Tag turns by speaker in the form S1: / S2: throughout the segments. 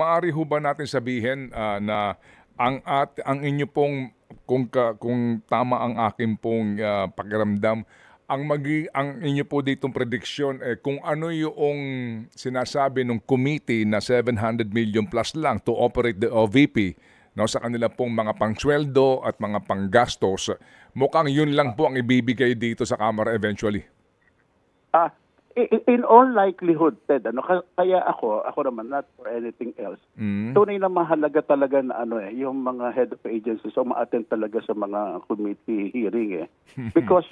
S1: maaari ho ba natin sabihin na ang inyo pong kung tama ang akin pong pakiramdam, ang inyo po ditong prediksyon kung ano yung sinasabi ng committee na 700 million plus lang to operate the OVP, no, sa kanila pong mga pangsweldo at mga panggastos, mukhang yun lang po ang ibibigay dito sa Kamara eventually.
S2: In all likelihood, Ted, kaya ako naman, not for anything else, tunay na mahalaga talaga na yung mga head of agencies ma-attend talaga sa mga committee hearing because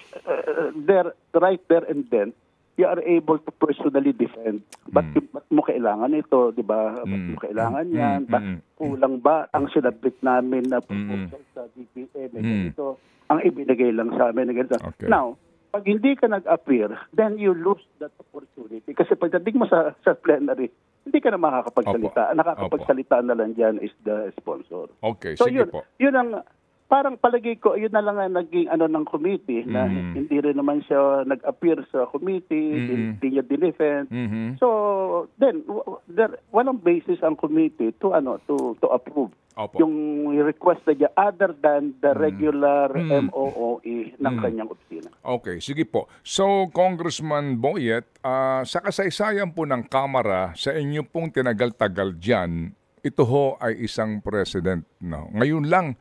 S2: right there and then, you are able to personally defend. Ba't mo kailangan ito, di ba? Ba't mo kailangan yan? Kulang ba ang sinabit namin na proposal sa DPA? Ito, ang ibinigay lang sa amin.
S1: Okay.
S2: Now, pag hindi ka nag-appear, then you lose that opportunity. Kasi pagdating mo sa plenary, hindi ka na makakapagsalita. Nakakapagsalita na lang dyan is the sponsor.
S1: Okay,
S2: so
S1: sige po.
S2: Yun ang, parang palagay ko, yun na lang ang naging ng committee na hindi rin naman siya nag-appear sa committee, hindi niya dinefend. So, then, walang basis ang committee to approve. Yung request na niya other than the regular MOOE ng kanyang opisina.
S1: Okay, sige po. So, Congressman Boyet, sa kasaysayan po ng Kamara, sa inyo pong tinagal-tagal dyan, ito ho ay isang president. No? Ngayon lang,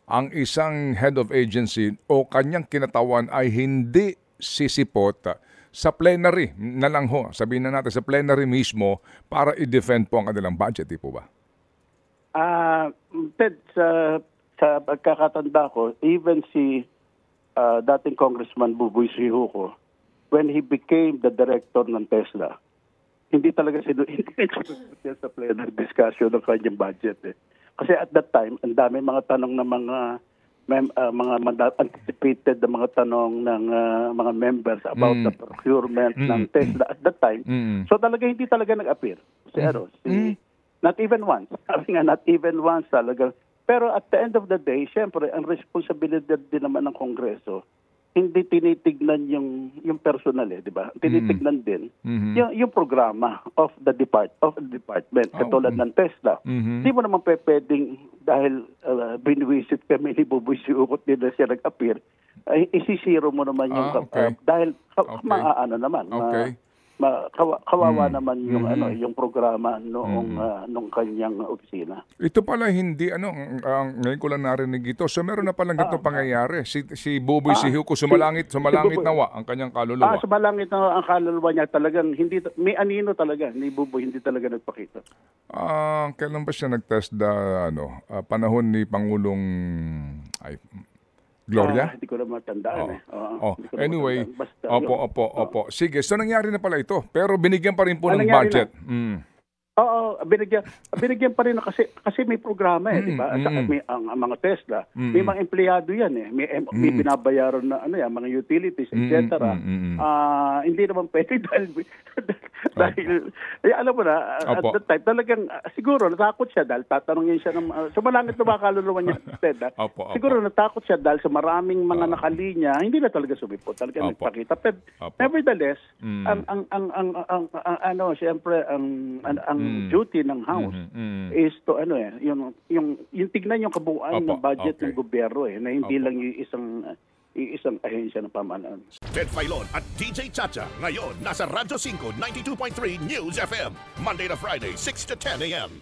S1: ang isang head of agency o kanyang kinatawan ay hindi sisipot sa plenary na lang ho. Sabihin na natin sa plenary mismo para i-defend po ang kanilang budget, di po ba?
S2: Ted, sa pagkakatanda ko, even si dating Congressman Buboy Sihuko, when he became the director ng Tesla, hindi talaga sinusunod sa plenary discussion ng kanyang budget. Kasi at that time, ang dami mga tanong ng mga anticipated na mga tanong ng mga members about the procurement ng Tesla at that time. So talaga hindi talaga nag-appear. Not even once. Sabi nga, not even once talaga. Pero at the end of the day, siyempre, ang responsibilidad din naman ng Kongreso, hindi tinitignan yung personal, di ba? Tinitignan din yung programa of the department. Katulad ng Tesla. Hindi mo naman pwedeng, dahil binwisit kami ni Buboy Siukot din na siya nag-appear, ay isisiro mo naman yung dahil maaano naman. Kawawa naman yung yung programa nung kanyang opisina.
S1: Ito pala hindi ngayon ko lang narinig ito. So meron na palang ganitong pangyayari. Si Buboy Sihuko sumalangit nawa ang kanyang kaluluwa.
S2: Sumalangit nawa ang kaluluwa niya, talagang hindi may anino talaga ni Buboy, hindi talaga nagpakita.
S1: Kailan ba siya nag-test panahon ni Pangulong Gloria?
S2: Hindi ko na matandaan
S1: Anyway, opo. Sige, so nangyari na pala ito. Pero binigyan pa rin po ng budget.
S2: Oo, binigyan pa rin kasi may programa di ba? Ang mga Tesla, may mga empleyado yan may binabayaran na mga utilities, etc. Hindi naman pwede dahil alam mo na, at that time talagang siguro natakot siya dahil tatanungin siya ng sumalangit na ba kaluluwa niya, Ted, siguro natakot siya dahil sa maraming mga nakalinya, hindi na talaga sumipot, talagang nagpakita. But nevertheless, siyempre ang duty ng House is to yung tignan yung kabuuan ng budget ng gobyerno na hindi lang yung isang ahensya ng pamahalaan.
S3: Ted Filon at DJ Chacha ngayon nasa Radyo 5 92.3 News FM Monday to Friday 6 to 10 a.m.